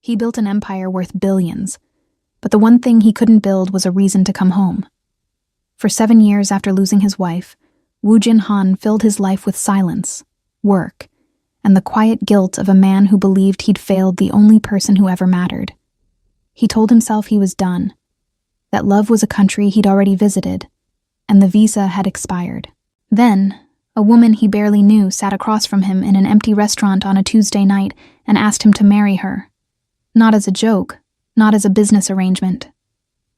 He built an empire worth billions, but the one thing he couldn't build was a reason to come home. For 7 years after losing his wife, Woo Jin-han filled his life with silence, work, and the quiet guilt of a man who believed he'd failed the only person who ever mattered. He told himself he was done, that love was a country he'd already visited, and the visa had expired. Then, a woman he barely knew sat across from him in an empty restaurant on a Tuesday night and asked him to marry her. Not as a joke, not as a business arrangement.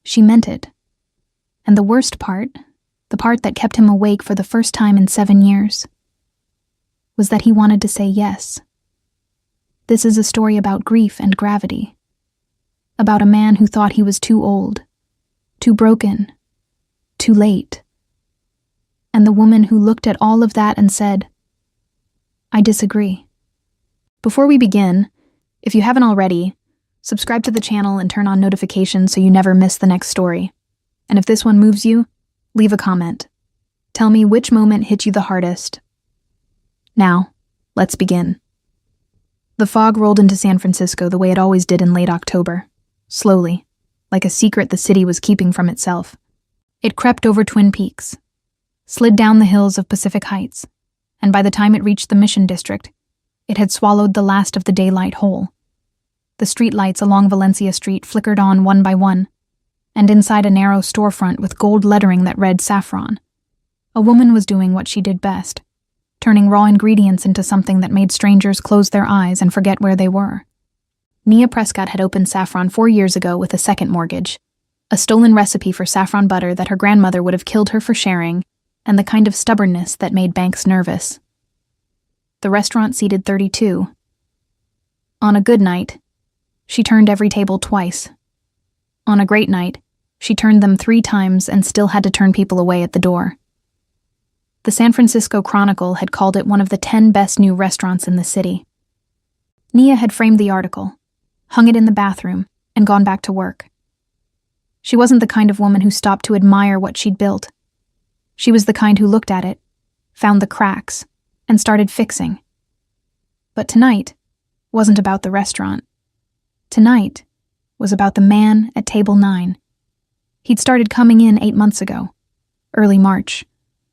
She meant it. And the worst part, the part that kept him awake for the first time in 7 years, was that he wanted to say yes. This is a story about grief and gravity. About a man who thought he was too old, too broken, too late. And the woman who looked at all of that and said, "I disagree." Before we begin, if you haven't already, subscribe to the channel and turn on notifications so you never miss the next story. And if this one moves you, leave a comment. Tell me which moment hit you the hardest. Now, let's begin. The fog rolled into San Francisco the way it always did in late October, slowly, like a secret the city was keeping from itself. It crept over Twin Peaks, slid down the hills of Pacific Heights, and by the time it reached the Mission District, it had swallowed the last of the daylight whole. The streetlights along Valencia Street flickered on one by one, and inside a narrow storefront with gold lettering that read Saffron, a woman was doing what she did best, turning raw ingredients into something that made strangers close their eyes and forget where they were. Nia Prescott had opened Saffron 4 years ago with a second mortgage, a stolen recipe for saffron butter that her grandmother would have killed her for sharing, and the kind of stubbornness that made banks nervous. The restaurant seated 32. On a good night, she turned every table twice. On a great night, she turned them 3 times and still had to turn people away at the door. The San Francisco Chronicle had called it one of the 10 best new restaurants in the city. Nia had framed the article, hung it in the bathroom, and gone back to work. She wasn't the kind of woman who stopped to admire what she'd built. She was the kind who looked at it, found the cracks, and started fixing. But tonight wasn't about the restaurant. Tonight was about the man at table 9. He'd started coming in 8 months ago, early March,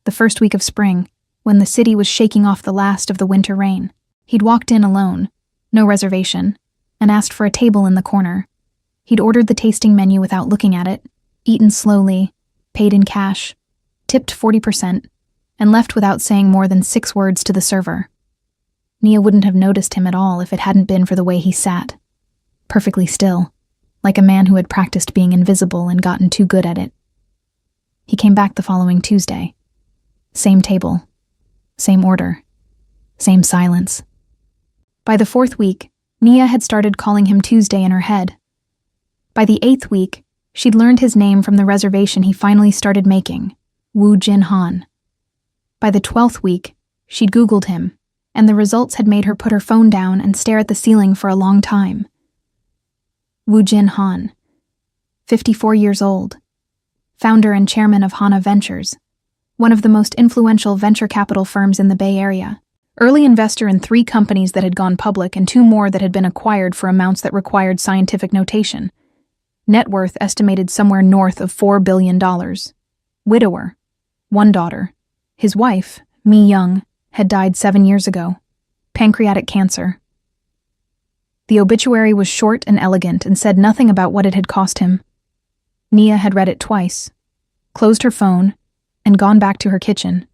the first week of spring, when the city was shaking off the last of the winter rain. He'd walked in alone, no reservation, and asked for a table in the corner. He'd ordered the tasting menu without looking at it, eaten slowly, paid in cash, tipped 40%, and left without saying more than 6 words to the server. Nia wouldn't have noticed him at all if it hadn't been for the way he sat, perfectly still, like a man who had practiced being invisible and gotten too good at it. He came back the following Tuesday. Same table, same order, same silence. By the 4th week, Nia had started calling him Tuesday in her head. By the 8th week, she'd learned his name from the reservation he finally started making, Woo Jin-han. By the 12th week, she'd Googled him, and the results had made her put her phone down and stare at the ceiling for a long time. Woo Jin-han, 54 years old, founder and chairman of Hana Ventures, one of the most influential venture capital firms in the Bay Area, early investor in 3 companies that had gone public and 2 more that had been acquired for amounts that required scientific notation. Net worth estimated somewhere north of $4 billion. Widower, 1 daughter. His wife, Mi Young, had died 7 years ago. Pancreatic cancer. The obituary was short and elegant and said nothing about what it had cost him. Nia had read it twice, closed her phone, and gone back to her kitchen.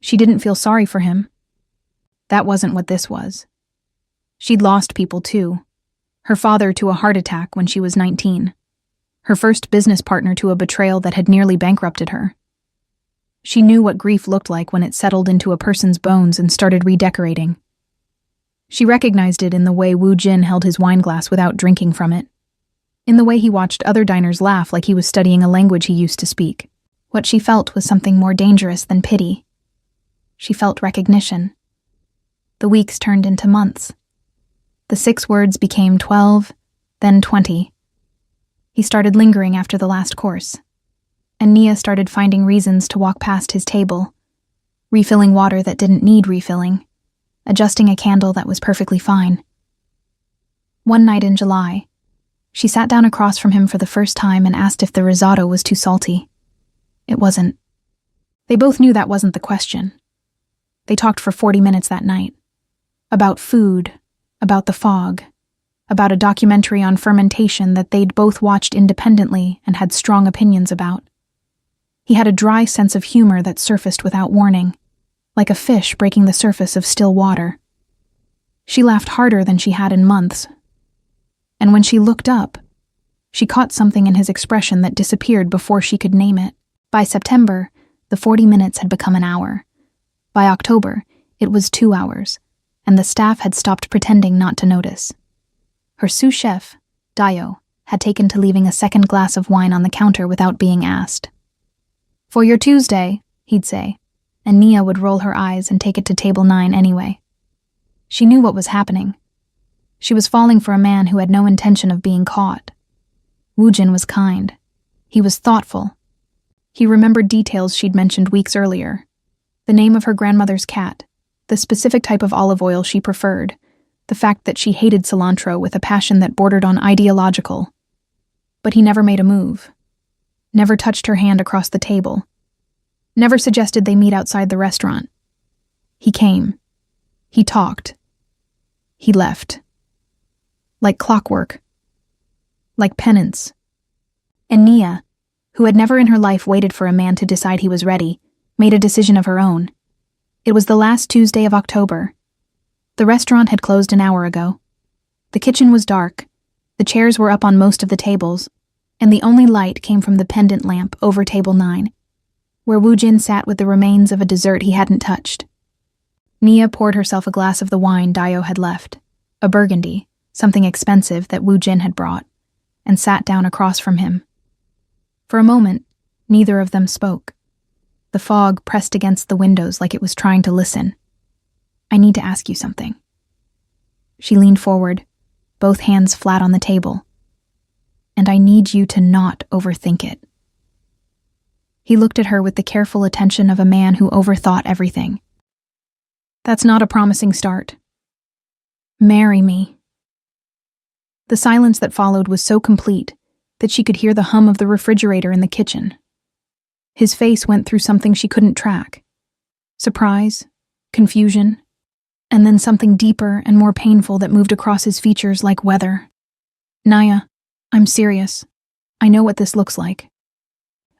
She didn't feel sorry for him. That wasn't what this was. She'd lost people too. Her father to a heart attack when she was 19. Her first business partner to a betrayal that had nearly bankrupted her. She knew what grief looked like when it settled into a person's bones and started redecorating. She recognized it in the way Woo Jin held his wine glass without drinking from it, in the way he watched other diners laugh like he was studying a language he used to speak. What she felt was something more dangerous than pity. She felt recognition. The weeks turned into months. The 6 words became 12, then 20. He started lingering after the last course, and Nia started finding reasons to walk past his table, refilling water that didn't need refilling, adjusting a candle that was perfectly fine. One night in July, she sat down across from him for the first time and asked if the risotto was too salty. It wasn't. They both knew that wasn't the question. They talked for 40 minutes that night. About food, about the fog, about a documentary on fermentation that they'd both watched independently and had strong opinions about. He had a dry sense of humor that surfaced without warning, like a fish breaking the surface of still water. She laughed harder than she had in months. And when she looked up, she caught something in his expression that disappeared before she could name it. By September, the 40 minutes had become an hour. By October, it was 2 hours, and the staff had stopped pretending not to notice. Her sous chef, Dio, had taken to leaving a second glass of wine on the counter without being asked. "For your Tuesday," he'd say, and Nia would roll her eyes and take it to table 9 anyway. She knew what was happening. She was falling for a man who had no intention of being caught. Woojin was kind. He was thoughtful. He remembered details she'd mentioned weeks earlier. The name of her grandmother's cat, the specific type of olive oil she preferred, the fact that she hated cilantro with a passion that bordered on ideological. But he never made a move. Never touched her hand across the table. Never suggested they meet outside the restaurant. He came. He talked. He left. Like clockwork. Like penance. And Nia, who had never in her life waited for a man to decide he was ready, made a decision of her own. It was the last Tuesday of October. The restaurant had closed an hour ago. The kitchen was dark. The chairs were up on most of the tables, and the only light came from the pendant lamp over table 9, where Woojin sat with the remains of a dessert he hadn't touched. Nia poured herself a glass of the wine Dio had left, a burgundy, something expensive that Woojin had brought, and sat down across from him. For a moment, neither of them spoke. The fog pressed against the windows like it was trying to listen. "I need to ask you something." She leaned forward, both hands flat on the table. "And I need you to not overthink it." He looked at her with the careful attention of a man who overthought everything. "That's not a promising start. Marry me." The silence that followed was so complete that she could hear the hum of the refrigerator in the kitchen. His face went through something she couldn't track. Surprise, confusion, and then something deeper and more painful that moved across his features like weather. "Naya, I'm serious. I know what this looks like.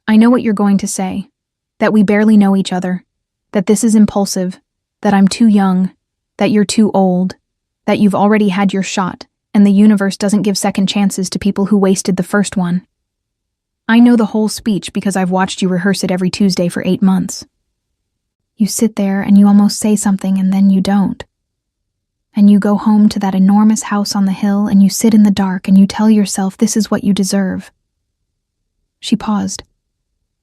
I know what you're going to say, that we barely know each other, that this is impulsive, that I'm too young, that you're too old, that you've already had your shot, and the universe doesn't give second chances to people who wasted the first one. I know the whole speech because I've watched you rehearse it every Tuesday for 8 months. You sit there and you almost say something and then you don't. And you go home to that enormous house on the hill and you sit in the dark and you tell yourself this is what you deserve." She paused.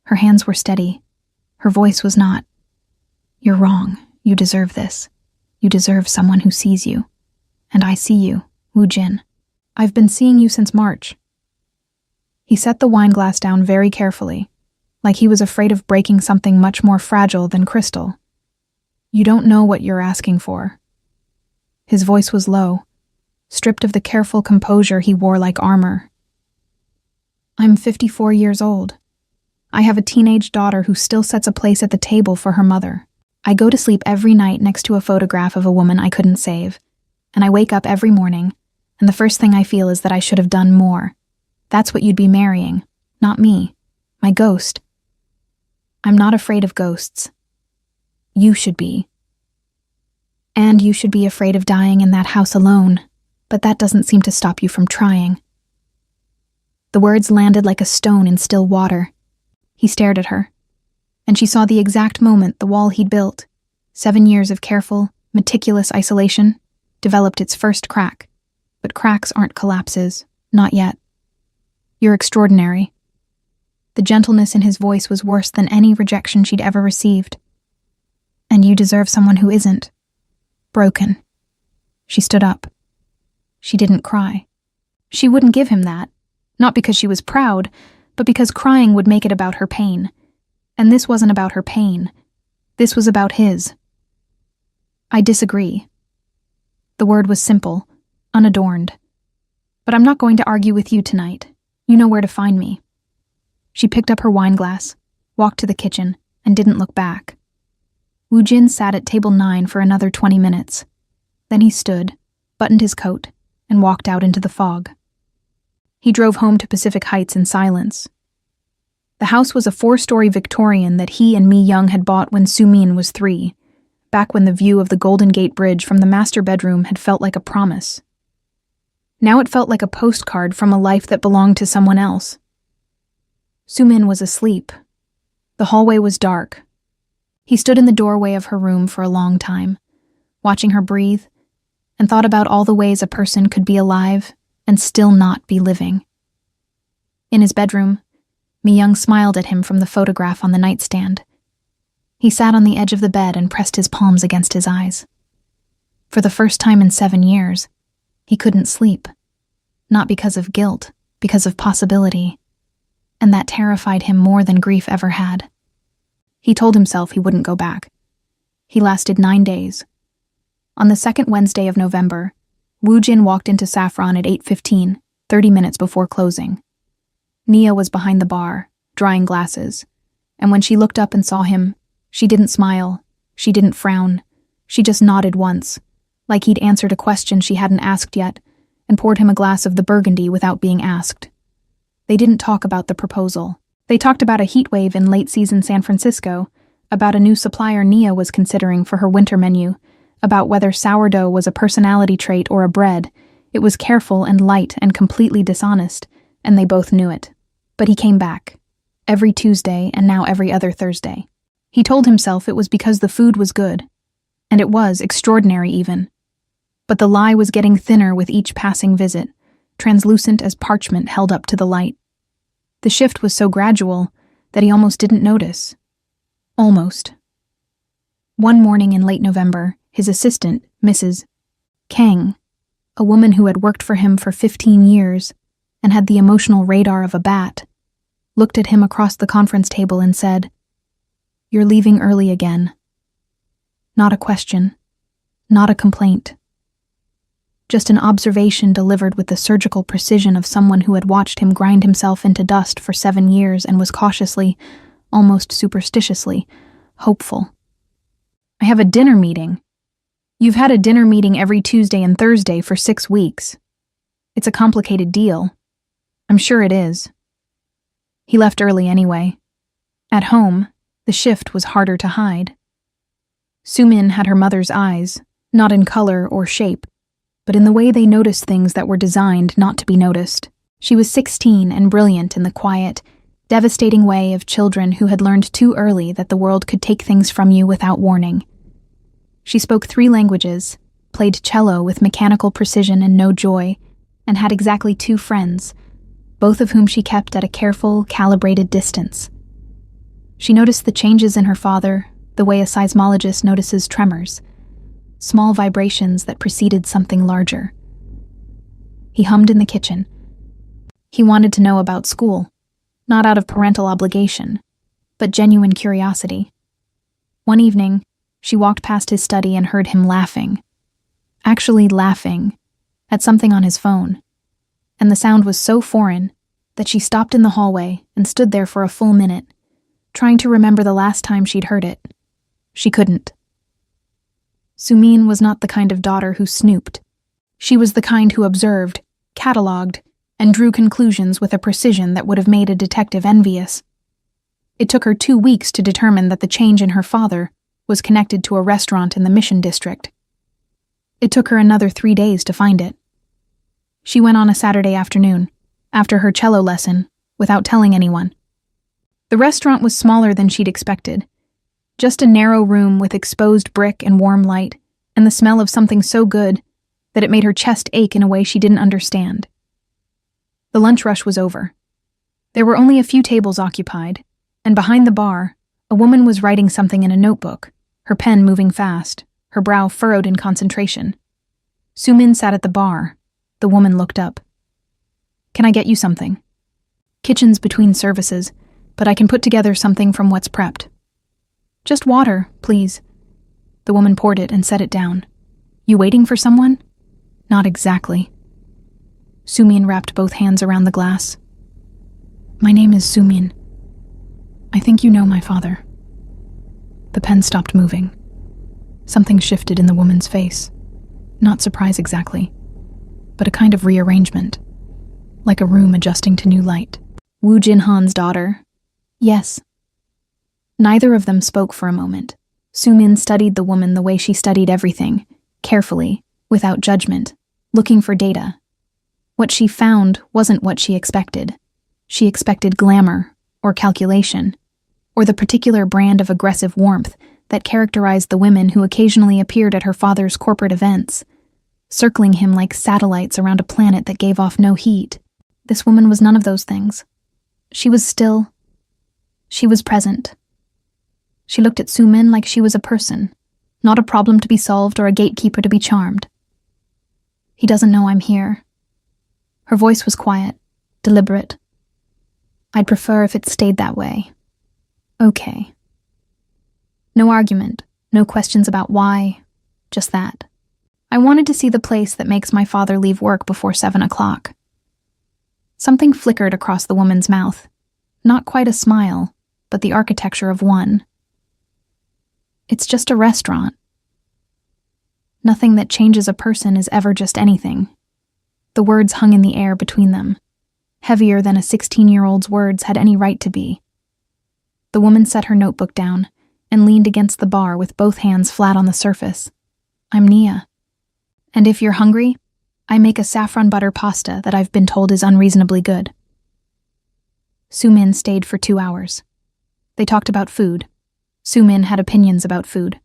Her hands were steady. Her voice was not. "You're wrong. You deserve this. You deserve someone who sees you. And I see you, Woojin. I've been seeing you since March." He set the wine glass down very carefully, like he was afraid of breaking something much more fragile than crystal. "You don't know what you're asking for." His voice was low, stripped of the careful composure he wore like armor. "I'm 54 years old. I have a teenage daughter who still sets a place at the table for her mother. I go to sleep every night next to a photograph of a woman I couldn't save, and I wake up every morning, and the first thing I feel is that I should have done more. That's what you'd be marrying, not me, my ghost. I'm not afraid of ghosts. You should be. And you should be afraid of dying in that house alone, but that doesn't seem to stop you from trying." The words landed like a stone in still water. He stared at her, and she saw the exact moment the wall he'd built, 7 years of careful, meticulous isolation, developed its first crack. But cracks aren't collapses, not yet. "You're extraordinary." The gentleness in his voice was worse than any rejection she'd ever received. "And you deserve someone who isn't. Broken." She stood up. She didn't cry. She wouldn't give him that, not because she was proud, but because crying would make it about her pain. And this wasn't about her pain. This was about his. "I disagree." The word was simple, unadorned, But I'm not going to argue with you tonight. You know where to find me." She picked up her wine glass, walked to the kitchen, and didn't look back. Woo Jin sat at table 9 for another 20 minutes. Then he stood, buttoned his coat, and walked out into the fog. He drove home to Pacific Heights in silence. The house was a 4-story Victorian that he and Mi Young had bought when Soo-min was 3, back when the view of the Golden Gate Bridge from the master bedroom had felt like a promise. Now it felt like a postcard from a life that belonged to someone else. Soo-min was asleep. The hallway was dark. He stood in the doorway of her room for a long time, watching her breathe, and thought about all the ways a person could be alive and still not be living. In his bedroom, Mi Young smiled at him from the photograph on the nightstand. He sat on the edge of the bed and pressed his palms against his eyes. For the first time in 7 years, he couldn't sleep. Not because of guilt, because of possibility. And that terrified him more than grief ever had. He told himself he wouldn't go back. He lasted 9 days. On the second Wednesday of November, Woo Jin walked into Saffron at 8:15, 30 minutes before closing. Nia was behind the bar, drying glasses, and when she looked up and saw him, she didn't smile, she didn't frown, she just nodded once, like he'd answered a question she hadn't asked yet, and poured him a glass of the burgundy without being asked. They didn't talk about the proposal. They talked about a heat wave in late-season San Francisco, about a new supplier Nia was considering for her winter menu, about whether sourdough was a personality trait or a bread. It was careful and light and completely dishonest, and they both knew it. But he came back. Every Tuesday and now every other Thursday. He told himself it was because the food was good. And it was, extraordinary even. But the lie was getting thinner with each passing visit, translucent as parchment held up to the light. The shift was so gradual that he almost didn't notice. Almost. One morning in late November, his assistant, Mrs. Kang, a woman who had worked for him for 15 years and had the emotional radar of a bat, looked at him across the conference table and said, "You're leaving early again." Not a question, not a complaint. Just an observation delivered with the surgical precision of someone who had watched him grind himself into dust for 7 years and was cautiously, almost superstitiously, hopeful. "I have a dinner meeting." "You've had a dinner meeting every Tuesday and Thursday for 6 weeks. It's a complicated deal." "I'm sure it is." He left early anyway. At home, the shift was harder to hide. Soo-min had her mother's eyes, not in color or shape, but in the way they noticed things that were designed not to be noticed. She was 16 and brilliant in the quiet, devastating way of children who had learned too early that the world could take things from you without warning. She spoke 3 languages, played cello with mechanical precision and no joy, and had exactly 2 friends, both of whom she kept at a careful, calibrated distance. She noticed the changes in her father, the way a seismologist notices tremors, small vibrations that preceded something larger. He hummed in the kitchen. He wanted to know about school, not out of parental obligation, but genuine curiosity. One evening, she walked past his study and heard him laughing. Actually laughing at something on his phone. And the sound was so foreign that she stopped in the hallway and stood there for a full minute, trying to remember the last time she'd heard it. She couldn't. Soo-min was not the kind of daughter who snooped. She was the kind who observed, catalogued, and drew conclusions with a precision that would have made a detective envious. It took her 2 weeks to determine that the change in her father was connected to a restaurant in the Mission District. It took her another 3 days to find it. She went on a Saturday afternoon, after her cello lesson, without telling anyone. The restaurant was smaller than she'd expected. Just a narrow room with exposed brick and warm light, and the smell of something so good that it made her chest ache in a way she didn't understand. The lunch rush was over. There were only a few tables occupied, and behind the bar, a woman was writing something in a notebook, her pen moving fast, her brow furrowed in concentration. Soo-min sat at the bar. The woman looked up. "Can I get you something?" "Kitchen's between services, but I can put together something from what's prepped." "Just water, please." The woman poured it and set it down. "You waiting for someone?" "Not exactly." Sumin wrapped both hands around the glass. My name is Sumin. I think you know my father. The pen stopped moving. Something shifted in the woman's face. Not surprise exactly, but a kind of rearrangement, like a room adjusting to new light. Woo Jin-han's daughter. Yes. Neither of them spoke for a moment. Sumin studied the woman the way she studied everything, carefully, without judgment, looking for data. What she found wasn't what she expected. She expected glamour, or calculation, or the particular brand of aggressive warmth that characterized the women who occasionally appeared at her father's corporate events, circling him like satellites around a planet that gave off no heat. This woman was none of those things. She was still. She was present. She looked at Sumin like she was a person, not a problem to be solved or a gatekeeper to be charmed. He doesn't know I'm here. Her voice was quiet, deliberate. I'd prefer if it stayed that way. Okay. No argument, no questions about why, just that. I wanted to see the place that makes my father leave work before 7 o'clock. Something flickered across the woman's mouth. Not quite a smile, but the architecture of one. It's just a restaurant. Nothing that changes a person is ever just anything. The words hung in the air between them, heavier than a 16-year-old's words had any right to be. The woman set her notebook down and leaned against the bar with both hands flat on the surface. I'm Nia. And if you're hungry, I make a saffron butter pasta that I've been told is unreasonably good. Sumin stayed for 2 hours. They talked about food. Sumin had opinions about food.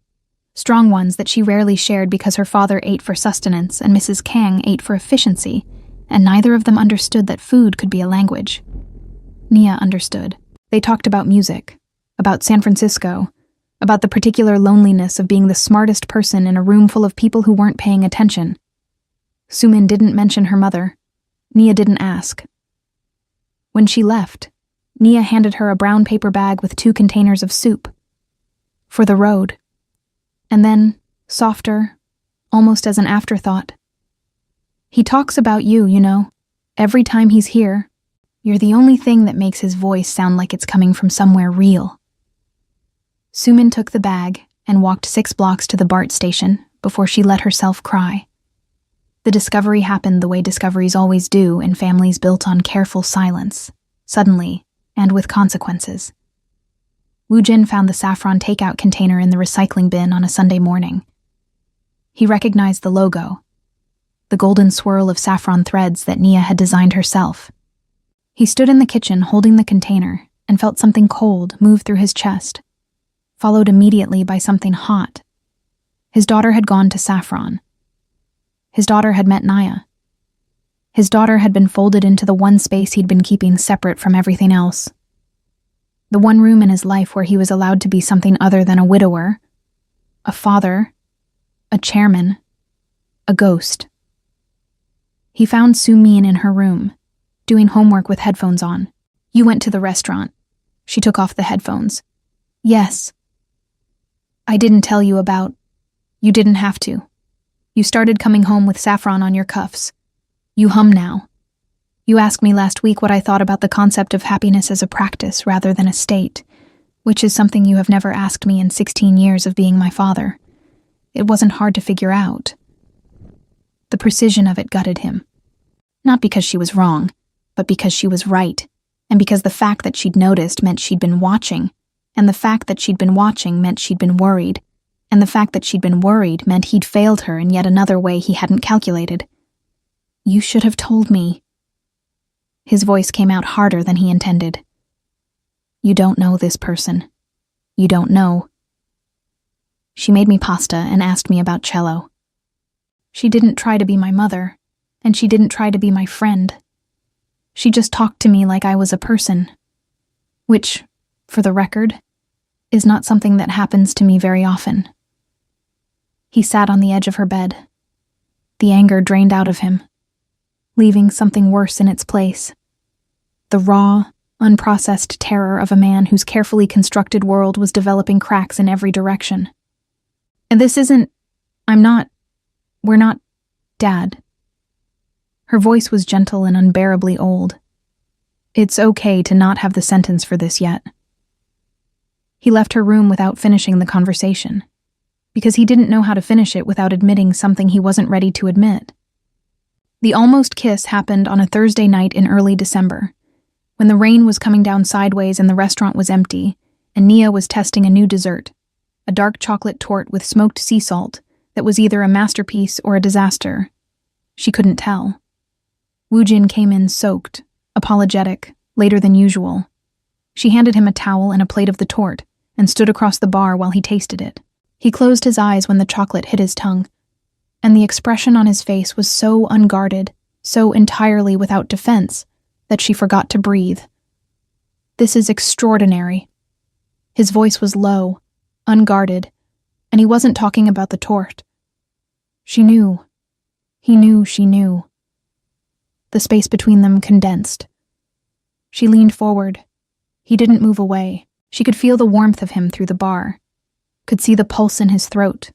Strong ones that she rarely shared because her father ate for sustenance and Mrs. Kang ate for efficiency, and neither of them understood that food could be a language. Nia understood. They talked about music, about San Francisco, about the particular loneliness of being the smartest person in a room full of people who weren't paying attention. Sumin didn't mention her mother. Nia didn't ask. When she left, Nia handed her a brown paper bag with 2 containers of soup. For the road. And then, softer, almost as an afterthought. He talks about you, you know. Every time he's here, you're the only thing that makes his voice sound like it's coming from somewhere real. Sumin took the bag and walked 6 blocks to the BART station before she let herself cry. The discovery happened the way discoveries always do in families built on careful silence, suddenly, and with consequences. Woo Jin found the saffron takeout container in the recycling bin on a Sunday morning. He recognized the logo, the golden swirl of saffron threads that Nia had designed herself. He stood in the kitchen holding the container and felt something cold move through his chest, followed immediately by something hot. His daughter had gone to Saffron. His daughter had met Nia. His daughter had been folded into the one space he'd been keeping separate from everything else. The one room in his life where he was allowed to be something other than a widower, a father, a chairman, a ghost. He found Sumin in her room, doing homework with headphones on. You went to the restaurant. She took off the headphones. Yes. I didn't tell you about. You didn't have to. You started coming home with saffron on your cuffs. You hum now. You asked me last week what I thought about the concept of happiness as a practice rather than a state, which is something you have never asked me in 16 years of being my father. It wasn't hard to figure out. The precision of it gutted him. Not because she was wrong, but because she was right, and because the fact that she'd noticed meant she'd been watching, and the fact that she'd been watching meant she'd been worried, and the fact that she'd been worried meant he'd failed her in yet another way he hadn't calculated. You should have told me. His voice came out harder than he intended. You don't know this person. You don't know. She made me pasta and asked me about cello. She didn't try to be my mother, and she didn't try to be my friend. She just talked to me like I was a person, which, for the record, is not something that happens to me very often. He sat on the edge of her bed. The anger drained out of him, leaving something worse in its place. The raw, unprocessed terror of a man whose carefully constructed world was developing cracks in every direction. And this isn't... we're not... Dad. Her voice was gentle and unbearably old. "It's okay to not have the sentence for this yet." He left her room without finishing the conversation, because he didn't know how to finish it without admitting something he wasn't ready to admit. The almost kiss happened on a Thursday night in early December, when the rain was coming down sideways and the restaurant was empty, and Nia was testing a new dessert, a dark chocolate torte with smoked sea salt that was either a masterpiece or a disaster. She couldn't tell. Woojin came in soaked, apologetic, later than usual. She handed him a towel and a plate of the torte and stood across the bar while he tasted it. He closed his eyes when the chocolate hit his tongue, and the expression on his face was so unguarded, so entirely without defense, that she forgot to breathe. "This is extraordinary." His voice was low, unguarded, and he wasn't talking about the torte. She knew. He knew she knew. The space between them condensed. She leaned forward. He didn't move away. She could feel the warmth of him through the bar, could see the pulse in his throat,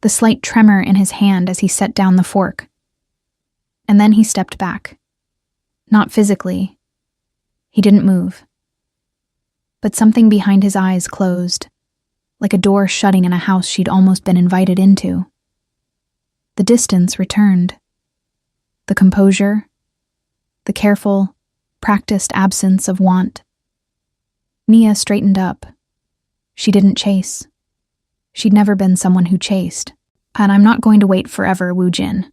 the slight tremor in his hand as he set down the fork. And then he stepped back. Not physically. He didn't move. But something behind his eyes closed, like a door shutting in a house she'd almost been invited into. The distance returned. The composure, the careful, practiced absence of want. Nia straightened up. She didn't chase. She'd never been someone who chased. "And I'm not going to wait forever, Woojin."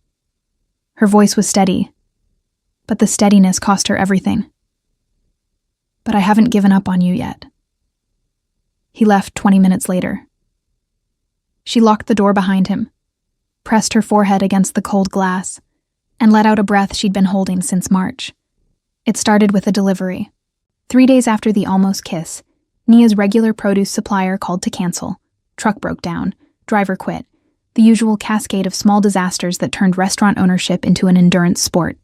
Her voice was steady, but the steadiness cost her everything. "But I haven't given up on you yet." He left 20 minutes later. She locked the door behind him, pressed her forehead against the cold glass, and let out a breath she'd been holding since March. It started with a delivery. 3 days after the almost kiss, Nia's regular produce supplier called to cancel. Truck broke down, driver quit, the usual cascade of small disasters that turned restaurant ownership into an endurance sport.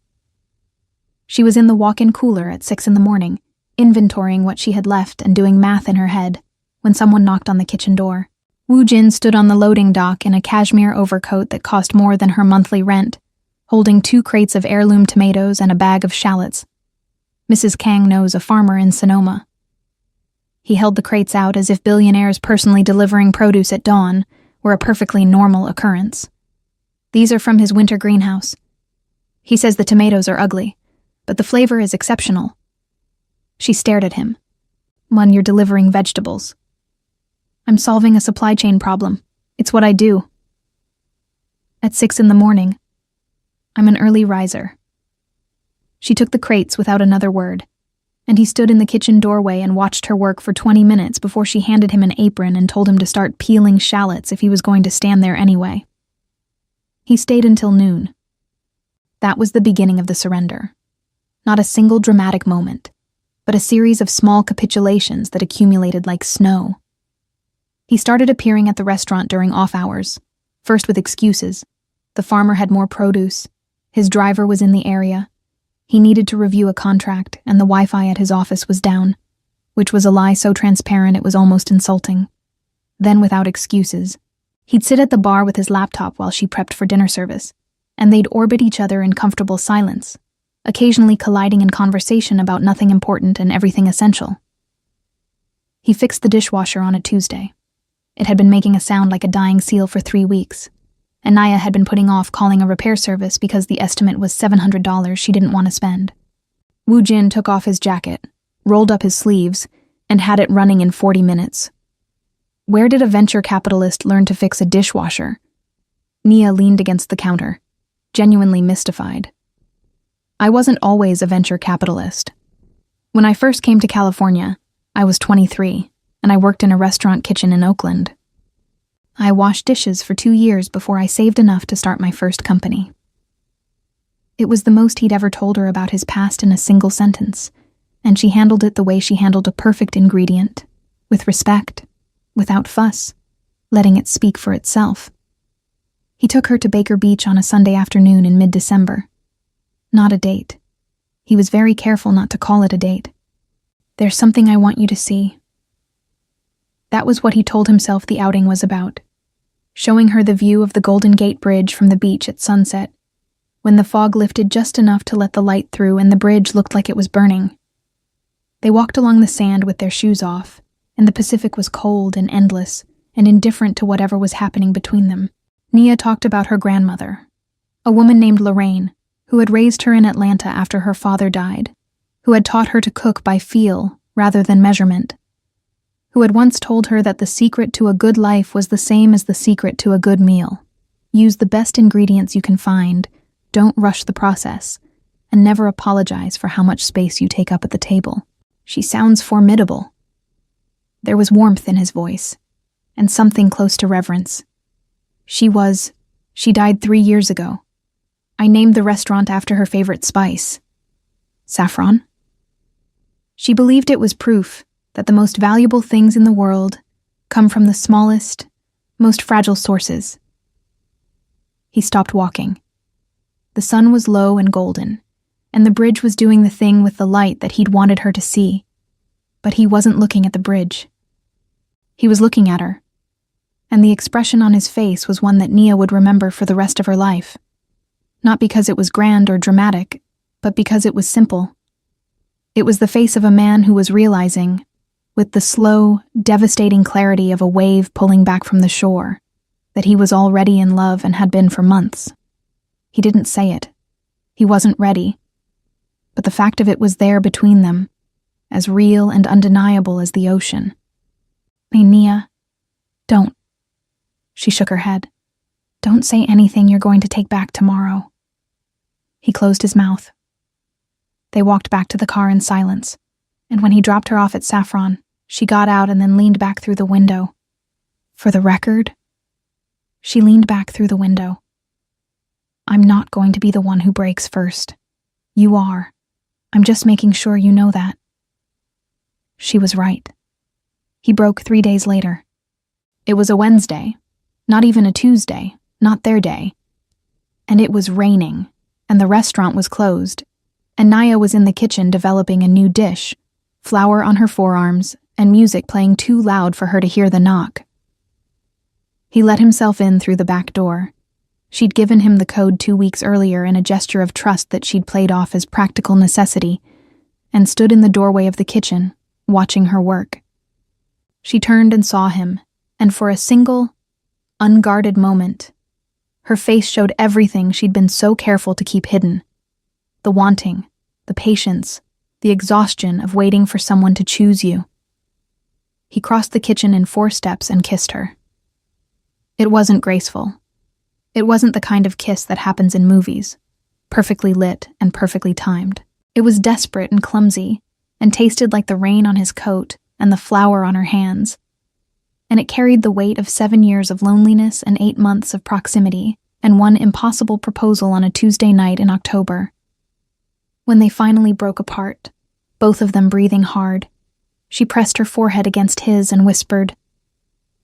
She was in the walk-in cooler at 6 a.m, inventorying what she had left and doing math in her head, when someone knocked on the kitchen door. Woojin stood on the loading dock in a cashmere overcoat that cost more than her monthly rent, holding 2 crates of heirloom tomatoes and a bag of shallots. Mrs. Kang knows a farmer in Sonoma. He held the crates out as if Billionaire's personally delivering produce at dawn were a perfectly normal occurrence. "These are from his winter greenhouse. He says the tomatoes are ugly, but the flavor is exceptional." She stared at him. "When you're delivering vegetables." "I'm solving a supply chain problem. It's what I do." At 6 a.m, "I'm an early riser." She took the crates without another word, and he stood in the kitchen doorway and watched her work for 20 minutes before she handed him an apron and told him to start peeling shallots if he was going to stand there anyway. He stayed until noon. That was the beginning of the surrender. Not a single dramatic moment, but a series of small capitulations that accumulated like snow. He started appearing at the restaurant during off hours, first with excuses. The farmer had more produce, his driver was in the area, he needed to review a contract, and the Wi-Fi at his office was down, which was a lie so transparent it was almost insulting. Then, without excuses, he'd sit at the bar with his laptop while she prepped for dinner service, and they'd orbit each other in comfortable silence, occasionally colliding in conversation about nothing important and everything essential. He fixed the dishwasher on a Tuesday. It had been making a sound like a dying seal for 3 weeks, and Nia had been putting off calling a repair service because the estimate was $700 she didn't want to spend. Woojin took off his jacket, rolled up his sleeves, and had it running in 40 minutes. Where did a venture capitalist learn to fix a dishwasher? Nia leaned against the counter, genuinely mystified. "I wasn't always a venture capitalist. When I first came to California, I was 23, and I worked in a restaurant kitchen in Oakland. I washed dishes for 2 years before I saved enough to start my first company." It was the most he'd ever told her about his past in a single sentence, and she handled it the way she handled a perfect ingredient, with respect, without fuss, letting it speak for itself. He took her to Baker Beach on a Sunday afternoon in mid-December. Not a date. He was very careful not to call it a date. "There's something I want you to see." That was what he told himself the outing was about, showing her the view of the Golden Gate Bridge from the beach at sunset, when the fog lifted just enough to let the light through and the bridge looked like it was burning. They walked along the sand with their shoes off, and the Pacific was cold and endless and indifferent to whatever was happening between them. Nia talked about her grandmother, a woman named Lorraine, who had raised her in Atlanta after her father died, who had taught her to cook by feel rather than measurement, who had once told her that the secret to a good life was the same as the secret to a good meal. Use the best ingredients you can find, don't rush the process, and never apologize for how much space you take up at the table. She sounds formidable. There was warmth in his voice, and something close to reverence. She died 3 years ago. I named the restaurant after her favorite spice. Saffron? She believed it was proof that the most valuable things in the world come from the smallest, most fragile sources. He stopped walking. The sun was low and golden, and the bridge was doing the thing with the light that he'd wanted her to see. But he wasn't looking at the bridge. He was looking at her, and the expression on his face was one that Nia would remember for the rest of her life. Not because it was grand or dramatic, but because it was simple. It was the face of a man who was realizing, with the slow, devastating clarity of a wave pulling back from the shore, that he was already in love and had been for months. He didn't say it. He wasn't ready. But the fact of it was there between them, as real and undeniable as the ocean. Hey, Nia, don't. She shook her head. Don't say anything you're going to take back tomorrow. He closed his mouth. They walked back to the car in silence, and when he dropped her off at Saffron, she got out and then leaned back through the window. For the record, she leaned back through the window. I'm not going to be the one who breaks first. You are. I'm just making sure you know that. She was right. He broke 3 days later. It was a Wednesday, not even a Tuesday, not their day. And it was raining, and the restaurant was closed, and Nia was in the kitchen developing a new dish, flour on her forearms, and music playing too loud for her to hear the knock. He let himself in through the back door. She'd given him the code 2 weeks earlier in a gesture of trust that she'd played off as practical necessity, and stood in the doorway of the kitchen, watching her work. She turned and saw him, and for a single, unguarded moment, her face showed everything she'd been so careful to keep hidden. The wanting, the patience, the exhaustion of waiting for someone to choose you. He crossed the kitchen in 4 steps and kissed her. It wasn't graceful. It wasn't the kind of kiss that happens in movies, perfectly lit and perfectly timed. It was desperate and clumsy, and tasted like the rain on his coat and the flour on her hands. And it carried the weight of 7 years of loneliness and 8 months of proximity, and one impossible proposal on a Tuesday night in October. When they finally broke apart, both of them breathing hard, she pressed her forehead against his and whispered,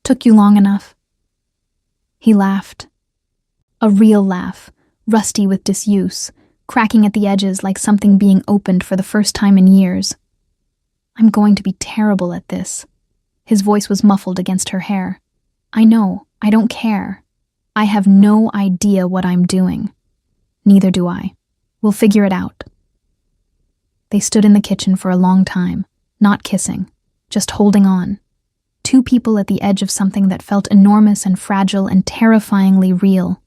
"Took you long enough?" He laughed. A real laugh, rusty with disuse, cracking at the edges like something being opened for the first time in years. "I'm going to be terrible at this." His voice was muffled against her hair. "I know, I don't care. I have no idea what I'm doing." "Neither do I. We'll figure it out." They stood in the kitchen for a long time, not kissing, just holding on. 2 people at the edge of something that felt enormous and fragile and terrifyingly real.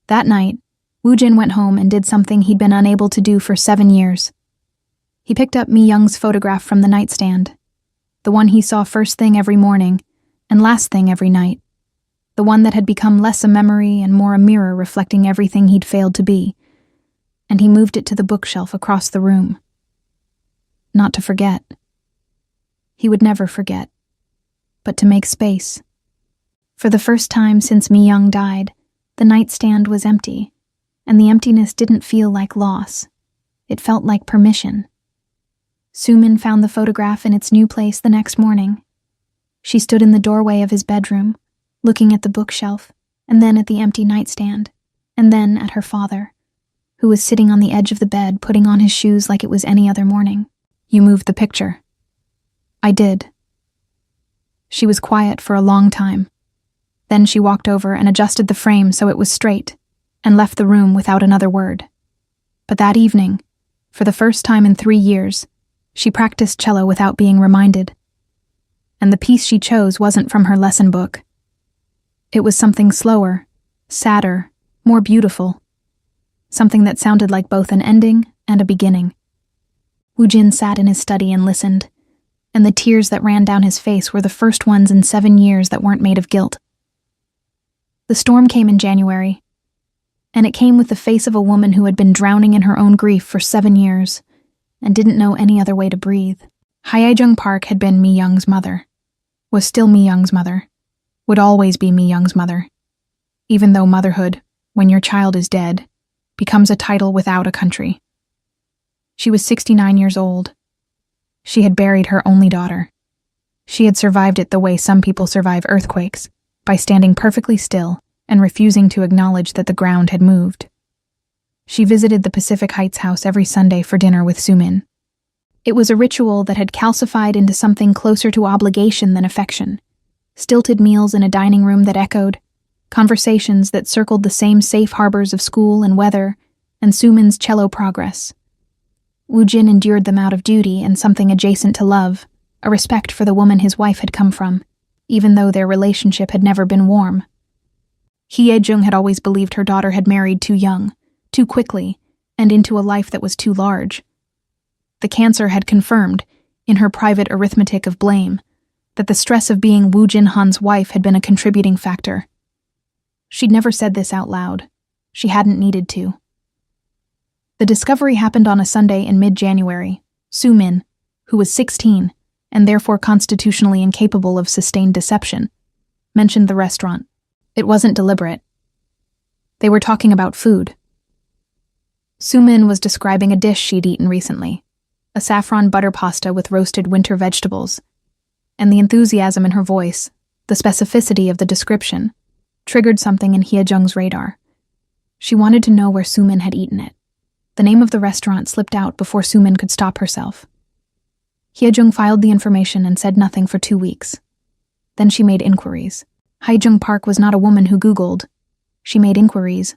That night, Woojin went home and did something he'd been unable to do for 7 years. He picked up Mi Young's photograph from the nightstand, the one he saw first thing every morning and last thing every night, the one that had become less a memory and more a mirror reflecting everything he'd failed to be, and he moved it to the bookshelf across the room. Not to forget. He would never forget, but to make space. For the first time since Mi Young died, the nightstand was empty, and the emptiness didn't feel like loss. It felt like permission. Sumin found the photograph in its new place the next morning. She stood in the doorway of his bedroom, looking at the bookshelf, and then at the empty nightstand, and then at her father, who was sitting on the edge of the bed putting on his shoes like it was any other morning. "You moved the picture." "I did." She was quiet for a long time. Then she walked over and adjusted the frame so it was straight, and left the room without another word. But that evening, for the first time in 3 years, she practiced cello without being reminded. And the piece she chose wasn't from her lesson book. It was something slower, sadder, more beautiful. Something that sounded like both an ending and a beginning. Woojin sat in his study and listened, and the tears that ran down his face were the first ones in 7 years that weren't made of guilt. The storm came in January, and it came with the face of a woman who had been drowning in her own grief for 7 years and didn't know any other way to breathe. Hyejeong Park had been Mi Young's mother, was still Mi Young's mother, would always be Mi Young's mother, even though motherhood, when your child is dead, becomes a title without a country. She was 69 years old. She had buried her only daughter. She had survived it the way some people survive earthquakes, by standing perfectly still and refusing to acknowledge that the ground had moved. She visited the Pacific Heights house every Sunday for dinner with Sumin. It was a ritual that had calcified into something closer to obligation than affection. Stilted meals in a dining room that echoed, conversations that circled the same safe harbors of school and weather, and Sumin's cello progress. Woojin endured them out of duty and something adjacent to love, a respect for the woman his wife had come from, even though their relationship had never been warm. Hyejeong had always believed her daughter had married too young, too quickly, and into a life that was too large. The cancer had confirmed, in her private arithmetic of blame, that the stress of being Woojin Han's wife had been a contributing factor. She'd never said this out loud. She hadn't needed to. The discovery happened on a Sunday in mid-January. Sumin, who was 16, and therefore constitutionally incapable of sustained deception, mentioned the restaurant. It wasn't deliberate. They were talking about food. Sumin was describing a dish she'd eaten recently, a saffron butter pasta with roasted winter vegetables, and the enthusiasm in her voice, the specificity of the description, triggered something in Hyejeong's radar. She wanted to know where Sumin had eaten it. The name of the restaurant slipped out before Sumin could stop herself. Hyejeong filed the information and said nothing for 2 weeks. Then she made inquiries. Hyejeong Park was not a woman who Googled. She made inquiries,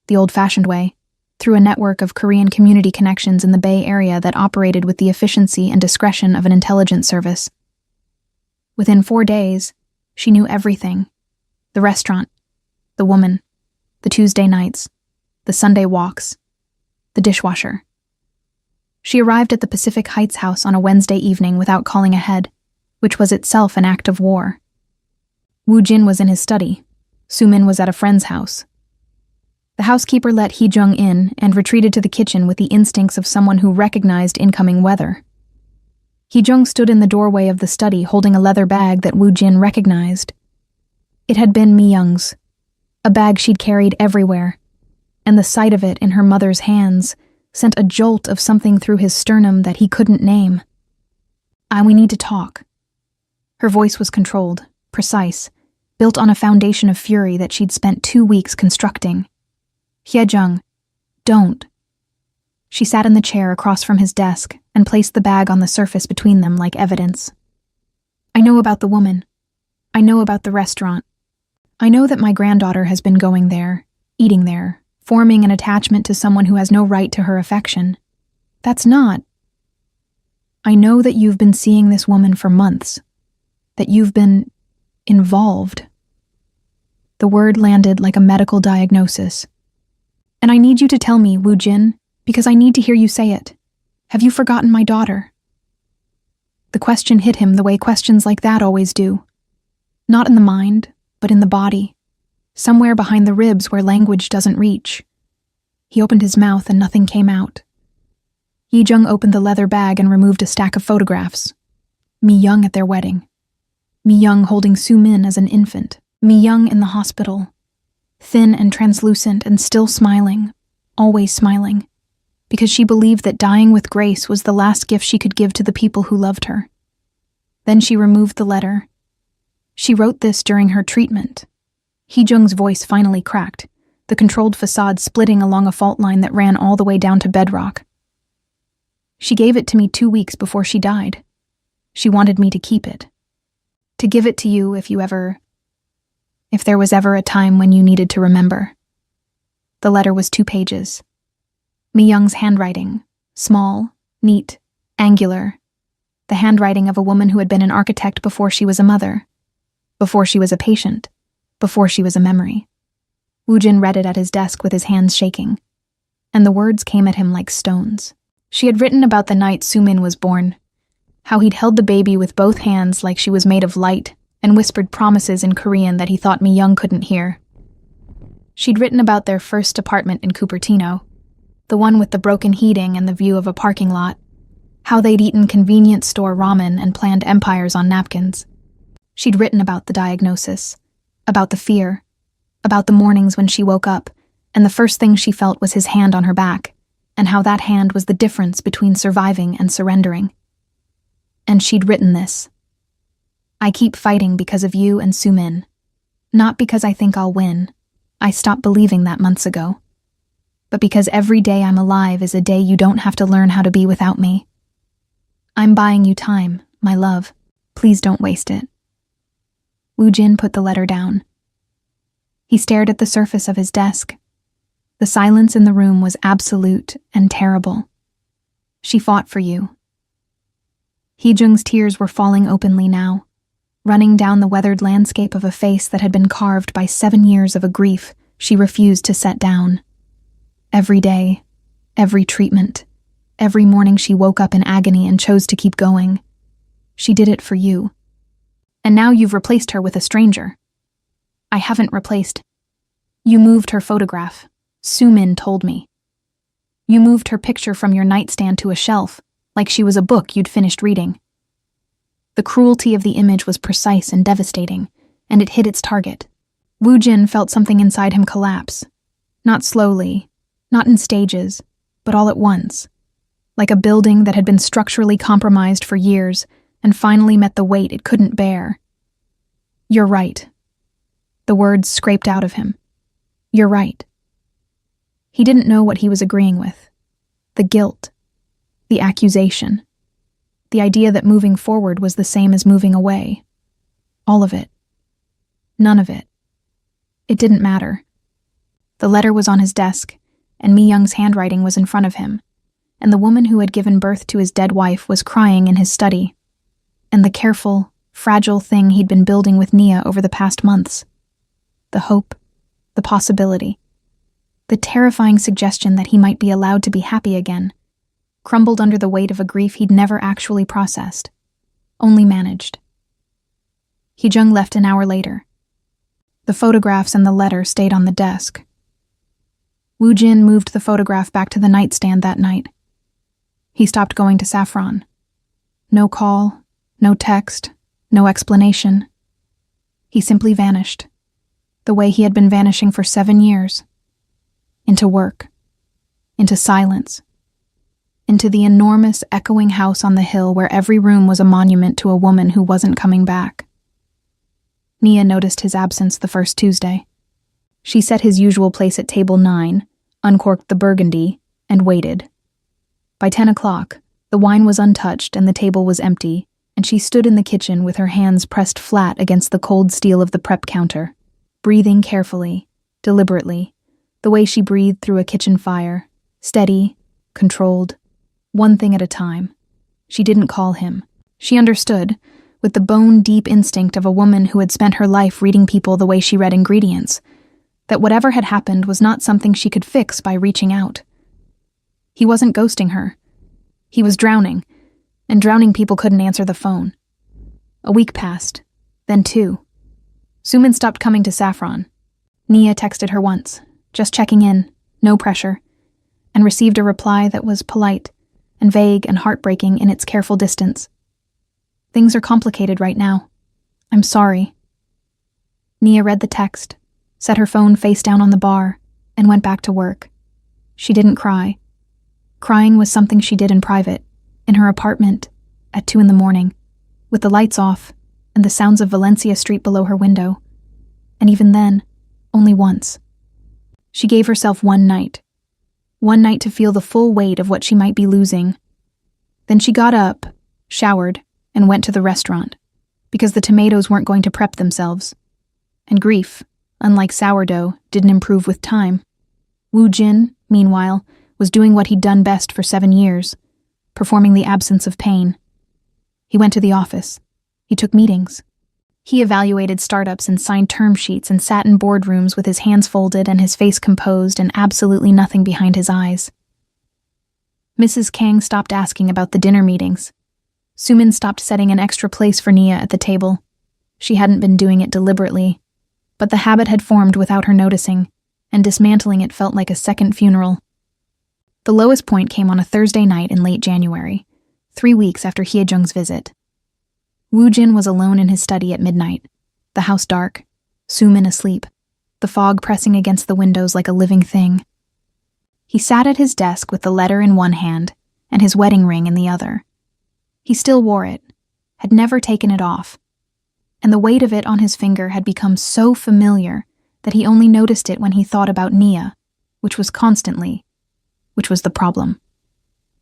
the old-fashioned way, through a network of Korean community connections in the Bay Area that operated with the efficiency and discretion of an intelligence service. Within 4 days, she knew everything. The restaurant, the woman, the Tuesday nights, the Sunday walks, the dishwasher. She arrived at the Pacific Heights house on a Wednesday evening without calling ahead, which was itself an act of war. Woojin was in his study. Sumin was at a friend's house. The housekeeper let Hyejeong in and retreated to the kitchen with the instincts of someone who recognized incoming weather. Hyejeong stood in the doorway of the study holding a leather bag that Woojin recognized. It had been Mi Young's, a bag she'd carried everywhere, and the sight of it in her mother's hands sent a jolt of something through his sternum that he couldn't name. We need to talk." Her voice was controlled, precise, built on a foundation of fury that she'd spent 2 weeks constructing. "Hyejeong, don't." She sat in the chair across from his desk and placed the bag on the surface between them like evidence. "I know about the woman. I know about the restaurant. I know that my granddaughter has been going there, eating there, forming an attachment to someone who has no right to her affection. That's not. I know that you've been seeing this woman for months, that you've been involved." The word landed like a medical diagnosis. "And I need you to tell me, Woojin, because I need to hear you say it. Have you forgotten my daughter?" The question hit him the way questions like that always do. Not in the mind, but in the body. Somewhere behind the ribs where language doesn't reach. He opened his mouth and nothing came out. Hyejeong opened the leather bag and removed a stack of photographs. Mi Young at their wedding. Mi Young holding Sumin as an infant. Mi Young in the hospital. Thin and translucent and still smiling. Always smiling. Because she believed that dying with grace was the last gift she could give to the people who loved her. Then she removed the letter. She wrote this during her treatment. Hyejeong's voice finally cracked, the controlled facade splitting along a fault line that ran all the way down to bedrock. "She gave it to me 2 weeks before she died. She wanted me to keep it. To give it to you if there was ever a time when you needed to remember." The letter was 2 pages. Mi Young's handwriting, small, neat, angular. The handwriting of a woman who had been an architect before she was a mother, before she was a patient, before she was a memory. Woojin read it at his desk with his hands shaking, and the words came at him like stones. She had written about the night Sumin was born, how he'd held the baby with both hands like she was made of light and whispered promises in Korean that he thought Mi Young couldn't hear. She'd written about their first apartment in Cupertino, the one with the broken heating and the view of a parking lot, how they'd eaten convenience store ramen and planned empires on napkins. She'd written about the diagnosis, about the fear, about the mornings when she woke up, and the first thing she felt was his hand on her back, and how that hand was the difference between surviving and surrendering. And she'd written this: I keep fighting because of you and Sumin, not because I think I'll win. I stopped believing that months ago. But because every day I'm alive is a day you don't have to learn how to be without me. I'm buying you time, my love. Please don't waste it. Woojin put the letter down. He stared at the surface of his desk. The silence in the room was absolute and terrible. She fought for you. Hee-jung's tears were falling openly now, running down the weathered landscape of a face that had been carved by 7 years of a grief she refused to set down. Every day, every treatment, every morning she woke up in agony and chose to keep going. She did it for you. And now you've replaced her with a stranger. I haven't replaced. You moved her photograph. Sumin told me. You moved her picture from your nightstand to a shelf, like she was a book you'd finished reading. The cruelty of the image was precise and devastating, and it hit its target. Woojin felt something inside him collapse. Not slowly, not in stages, but all at once. Like a building that had been structurally compromised for years and finally met the weight it couldn't bear. You're right. The words scraped out of him. You're right. He didn't know what he was agreeing with. The guilt. The accusation. The idea that moving forward was the same as moving away. All of it. None of it. It didn't matter. The letter was on his desk, and Mi Young's handwriting was in front of him, and the woman who had given birth to his dead wife was crying in his study, and the careful, fragile thing he'd been building with Nia over the past months. The hope, the possibility, the terrifying suggestion that he might be allowed to be happy again, crumbled under the weight of a grief he'd never actually processed, only managed. Hee-jung left an hour later. The photographs and the letter stayed on the desk. Woojin moved the photograph back to the nightstand that night. He stopped going to Saffron. No call, no text, no explanation. He simply vanished, the way he had been vanishing for 7 years. Into work, into silence, into the enormous, echoing house on the hill where every room was a monument to a woman who wasn't coming back. Nia noticed his absence the first Tuesday. She set his usual place at table 9, uncorked the burgundy, and waited. By 10 o'clock, the wine was untouched and the table was empty, and she stood in the kitchen with her hands pressed flat against the cold steel of the prep counter, breathing carefully, deliberately, the way she breathed through a kitchen fire, steady, controlled, one thing at a time. She didn't call him. She understood, with the bone-deep instinct of a woman who had spent her life reading people the way she read ingredients, that whatever had happened was not something she could fix by reaching out. He wasn't ghosting her. He was drowning, and drowning people couldn't answer the phone. A week passed, then 2. Sumin stopped coming to Saffron. Nia texted her once, just checking in, no pressure, and received a reply that was polite and vague and heartbreaking in its careful distance. Things are complicated right now. I'm sorry. Nia read the text, set her phone face down on the bar, and went back to work. She didn't cry. Crying was something she did in private, in her apartment, at 2 a.m, with the lights off and the sounds of Valencia Street below her window. And even then, only once. She gave herself one night to feel the full weight of what she might be losing. Then she got up, showered, and went to the restaurant, because the tomatoes weren't going to prep themselves. And grief, unlike sourdough, didn't improve with time. Wu Jin, meanwhile, was doing what he'd done best for 7 years, performing the absence of pain. He went to the office. He took meetings. He evaluated startups and signed term sheets and sat in boardrooms with his hands folded and his face composed and absolutely nothing behind his eyes. Mrs. Kang stopped asking about the dinner meetings. Sumin stopped setting an extra place for Nia at the table. She hadn't been doing it deliberately, but the habit had formed without her noticing, and dismantling it felt like a second funeral. The lowest point came on a Thursday night in late January, 3 weeks after Hyejung's visit. Wu Jin was alone in his study at midnight, the house dark, Sumin asleep, the fog pressing against the windows like a living thing. He sat at his desk with the letter in one hand and his wedding ring in the other. He still wore it, had never taken it off, and the weight of it on his finger had become so familiar that he only noticed it when he thought about Nia, which was the problem.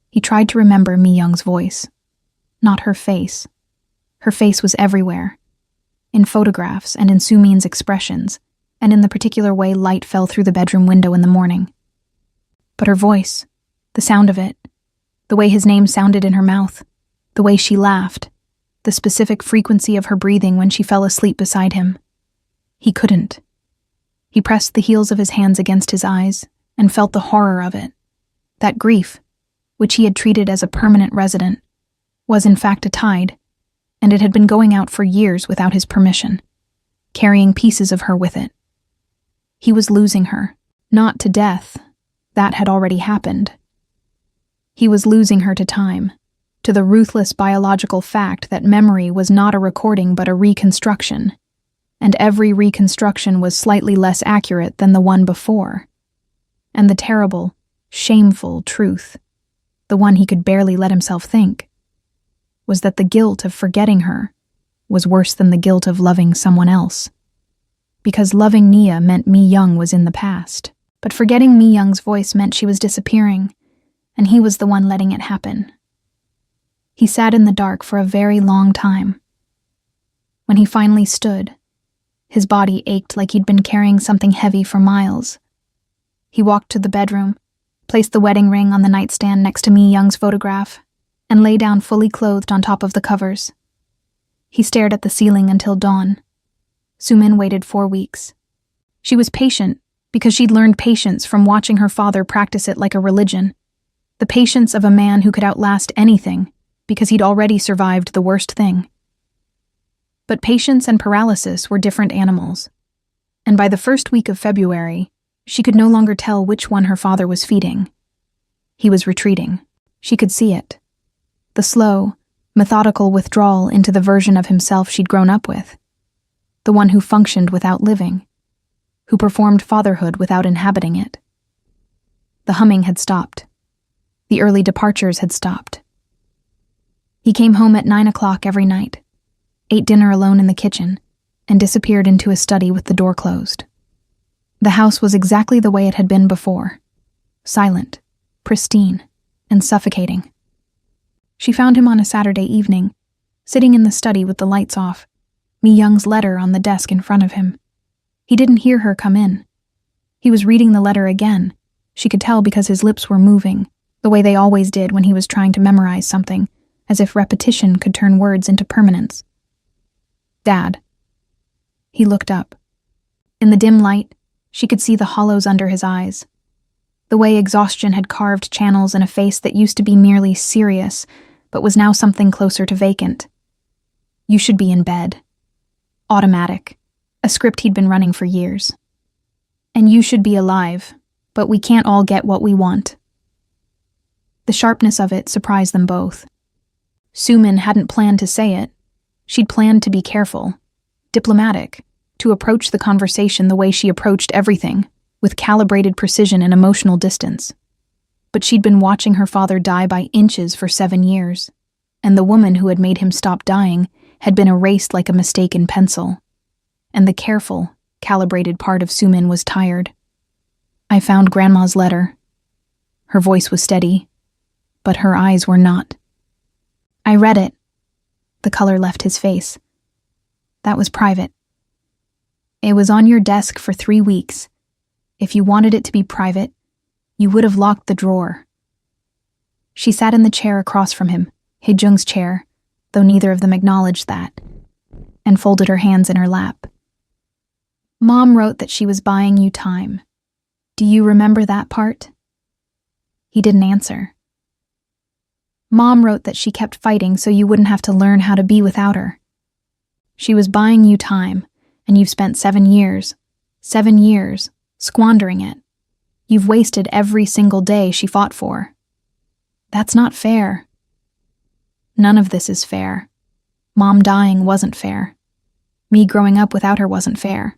He tried to remember Mi Young's voice, not her face. Her face was everywhere, in photographs and in Sumin's expressions, and in the particular way light fell through the bedroom window in the morning. But her voice, the sound of it, the way his name sounded in her mouth, the way she laughed, the specific frequency of her breathing when she fell asleep beside him. He couldn't. He pressed the heels of his hands against his eyes and felt the horror of it. That grief, which he had treated as a permanent resident, was in fact a tide, and it had been going out for years without his permission, carrying pieces of her with it. He was losing her, not to death. That had already happened. He was losing her to time, to the ruthless biological fact that memory was not a recording but a reconstruction, and every reconstruction was slightly less accurate than the one before. And the terrible, shameful truth, the one he could barely let himself think, was that the guilt of forgetting her was worse than the guilt of loving someone else. Because loving Nia meant Mi Young was in the past, but forgetting Mi Young's voice meant she was disappearing, and he was the one letting it happen. He sat in the dark for a very long time. When he finally stood, his body ached like he'd been carrying something heavy for miles. He walked to the bedroom, placed the wedding ring on the nightstand next to Mi Young's photograph, and lay down fully clothed on top of the covers. He stared at the ceiling until dawn. Sumin waited 4 weeks. She was patient because she'd learned patience from watching her father practice it like a religion. The patience of a man who could outlast anything because he'd already survived the worst thing. But patience and paralysis were different animals, and by the first week of February, she could no longer tell which one her father was feeding. He was retreating. She could see it. The slow, methodical withdrawal into the version of himself she'd grown up with. The one who functioned without living, who performed fatherhood without inhabiting it. The humming had stopped. The early departures had stopped. He came home at 9 o'clock every night, ate dinner alone in the kitchen, and disappeared into his study with the door closed. The house was exactly the way it had been before, silent, pristine, and suffocating. She found him on a Saturday evening, sitting in the study with the lights off, Mi Young's letter on the desk in front of him. He didn't hear her come in. He was reading the letter again. She could tell because his lips were moving, the way they always did when he was trying to memorize something, as if repetition could turn words into permanence. "Dad." He looked up. In the dim light, she could see the hollows under his eyes, the way exhaustion had carved channels in a face that used to be merely serious, but was now something closer to vacant. "You should be in bed." Automatic, a script he'd been running for years. "And you should be alive, but we can't all get what we want." The sharpness of it surprised them both. Sumin hadn't planned to say it. She'd planned to be careful, diplomatic, to approach the conversation the way she approached everything, with calibrated precision and emotional distance. But she'd been watching her father die by inches for 7 years, and the woman who had made him stop dying had been erased like a mistake in pencil. And the careful, calibrated part of Sumin was tired. "I found Grandma's letter." Her voice was steady, but her eyes were not. "I read it." The color left his face. "That was private. It was on your desk for 3 weeks. If you wanted it to be private, You would have locked the drawer. She sat in the chair across from him, Hye-jung's chair, though neither of them acknowledged that, and folded her hands in her lap. Mom wrote that she was buying you time. Do you remember that part? He didn't answer. Mom wrote that she kept fighting so you wouldn't have to learn how to be without her. She was buying you time, and you've spent 7 years, squandering it. You've wasted every single day she fought for. That's not fair. None of this is fair. Mom dying wasn't fair. Me growing up without her wasn't fair.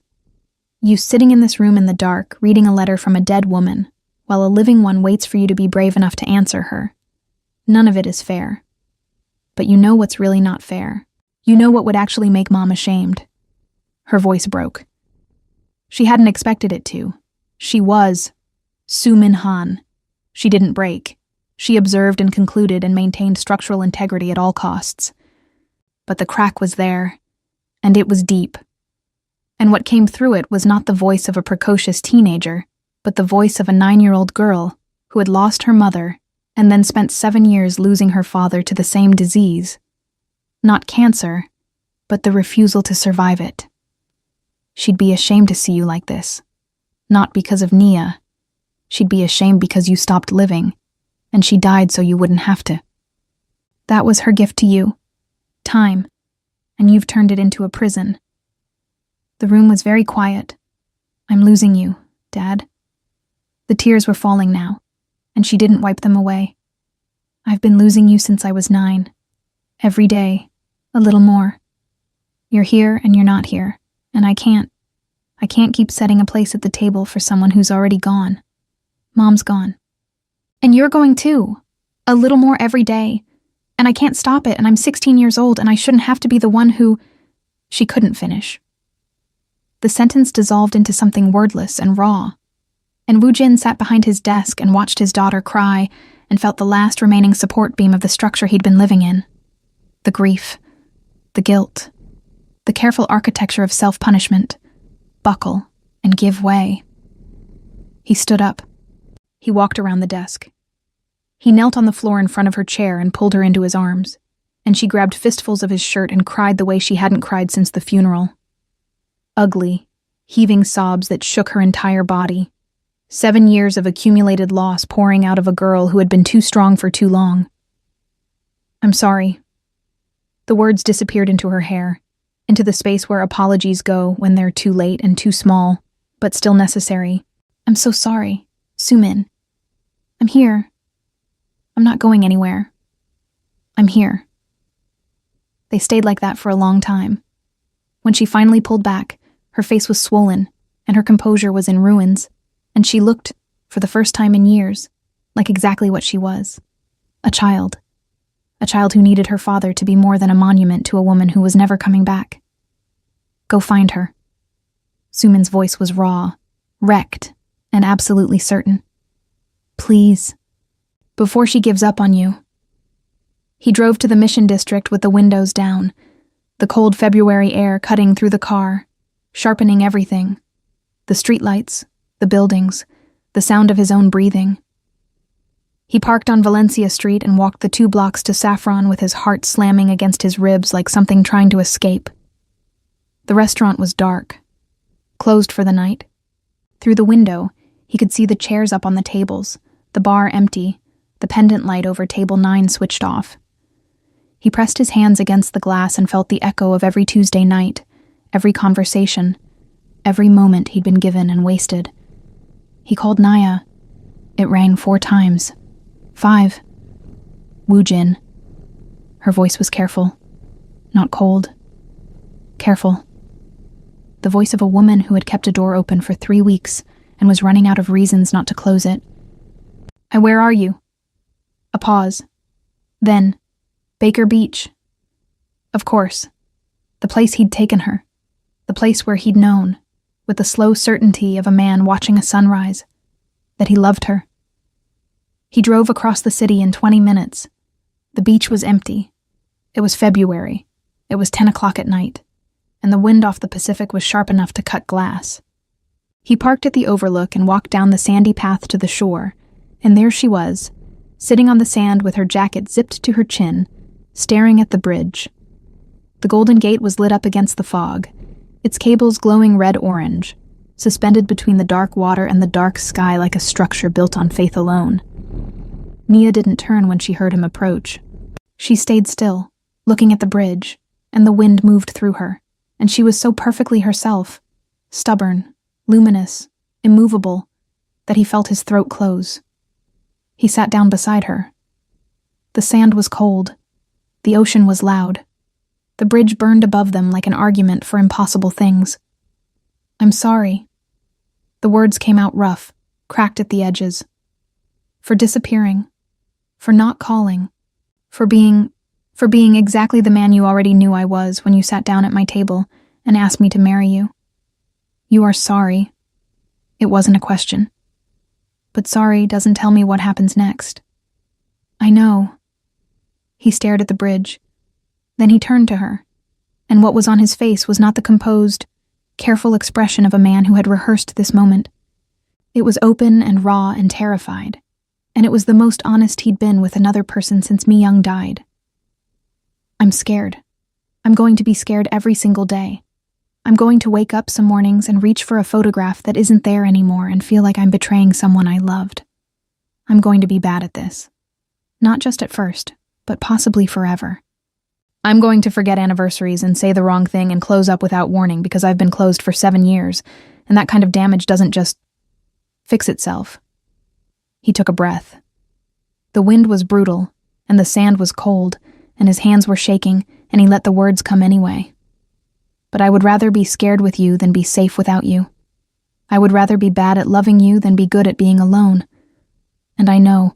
You sitting in this room in the dark, reading a letter from a dead woman, while a living one waits for you to be brave enough to answer her. None of it is fair. But you know what's really not fair. You know what would actually make Mom ashamed. Her voice broke. She hadn't expected it to. She was Soo-min Han. She didn't break. She observed and concluded and maintained structural integrity at all costs. But the crack was there, and it was deep. And what came through it was not the voice of a precocious teenager, but the voice of a 9-year-old girl who had lost her mother and then spent 7 years losing her father to the same disease. Not cancer, but the refusal to survive it. She'd be ashamed to see you like this. Not because of Nia. She'd be ashamed because you stopped living, and she died so you wouldn't have to. That was her gift to you. Time. And you've turned it into a prison. The room was very quiet. I'm losing you, Dad. The tears were falling now, and she didn't wipe them away. I've been losing you since I was 9. Every day, a little more. You're here and you're not here, and I can't keep setting a place at the table for someone who's already gone. Mom's gone. And you're going too. A little more every day. And I can't stop it, and I'm 16 years old, and I shouldn't have to be the one who... She couldn't finish. The sentence dissolved into something wordless and raw. And Woo-jin sat behind his desk and watched his daughter cry and felt the last remaining support beam of the structure he'd been living in. The grief, the guilt, the careful architecture of self-punishment, buckle and give way. He stood up. He walked around the desk. He knelt on the floor in front of her chair and pulled her into his arms, and she grabbed fistfuls of his shirt and cried the way she hadn't cried since the funeral. Ugly, heaving sobs that shook her entire body. 7 years of accumulated loss pouring out of a girl who had been too strong for too long. I'm sorry. The words disappeared into her hair, into the space where apologies go when they're too late and too small, but still necessary. I'm so sorry, Soo-min. I'm here. I'm not going anywhere. I'm here. They stayed like that for a long time. When she finally pulled back, her face was swollen, and her composure was in ruins, and she looked, for the first time in years, like exactly what she was. A child. A child who needed her father to be more than a monument to a woman who was never coming back. Go find her. Soo-min's voice was raw, wrecked, and absolutely certain. Please. Before she gives up on you. He drove to the Mission District with the windows down, the cold February air cutting through the car, sharpening everything. The streetlights, the buildings, the sound of his own breathing. He parked on Valencia Street and walked the 2 blocks to Saffron with his heart slamming against his ribs like something trying to escape. The restaurant was dark, closed for the night. Through the window, he could see the chairs up on the tables, the bar empty, the pendant light over table 9 switched off. He pressed his hands against the glass and felt the echo of every Tuesday night, every conversation, every moment he'd been given and wasted. He called Naya. It rang 4 times. 5. Woo-jin. Her voice was careful, not cold. Careful. The voice of a woman who had kept a door open for 3 weeks and was running out of reasons not to close it. Where are you? A pause. Then, Baker Beach. Of course. The place he'd taken her. The place where he'd known, with the slow certainty of a man watching a sunrise, that he loved her. He drove across the city in 20 minutes. The beach was empty. It was February. It was 10 o'clock at night, and the wind off the Pacific was sharp enough to cut glass. He parked at the overlook and walked down the sandy path to the shore, And there she was, sitting on the sand with her jacket zipped to her chin, staring at the bridge. The Golden Gate was lit up against the fog, its cables glowing red-orange, suspended between the dark water and the dark sky like a structure built on faith alone. Nia didn't turn when she heard him approach. She stayed still, looking at the bridge, and the wind moved through her, and she was so perfectly herself, stubborn, luminous, immovable, that he felt his throat close. He sat down beside her. The sand was cold. The ocean was loud. The bridge burned above them like an argument for impossible things. "I'm sorry." The words came out rough, cracked at the edges. "For disappearing. For not calling. For being exactly the man you already knew I was when you sat down at my table and asked me to marry you. You are sorry." It wasn't a question. But sorry doesn't tell me what happens next. "I know." He stared at the bridge. Then he turned to her, and what was on his face was not the composed, careful expression of a man who had rehearsed this moment. It was open and raw and terrified, and it was the most honest he'd been with another person since Mi Young died. "I'm scared. I'm going to be scared every single day. I'm going to wake up some mornings and reach for a photograph that isn't there anymore and feel like I'm betraying someone I loved. I'm going to be bad at this. Not just at first, but possibly forever. I'm going to forget anniversaries and say the wrong thing and close up without warning because I've been closed for 7 years, and that kind of damage doesn't just fix itself." He took a breath. The wind was brutal, and the sand was cold, and his hands were shaking, and he let the words come anyway. "But I would rather be scared with you than be safe without you. I would rather be bad at loving you than be good at being alone. And I know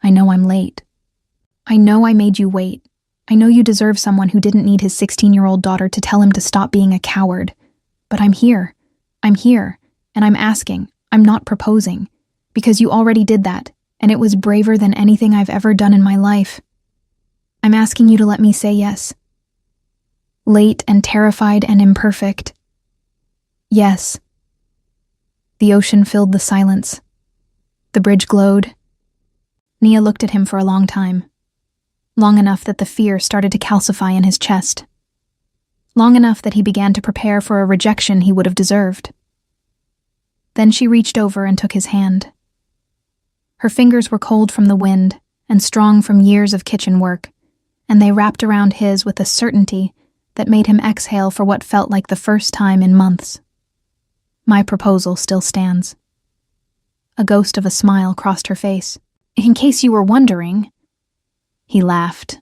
I'm late. I know I made you wait. I know you deserve someone who didn't need his 16-year-old daughter to tell him to stop being a coward. But I'm here, and I'm asking, I'm not proposing, because you already did that, and it was braver than anything I've ever done in my life. I'm asking you to let me say yes. Late and terrified and imperfect. Yes." The ocean filled the silence. The bridge glowed. Nia looked at him for a long time. Long enough that the fear started to calcify in his chest. Long enough that he began to prepare for a rejection he would have deserved. Then she reached over and took his hand. Her fingers were cold from the wind and strong from years of kitchen work, and they wrapped around his with a certainty that made him exhale for what felt like the first time in months. "My proposal still stands." A ghost of a smile crossed her face. "In case you were wondering..." He laughed.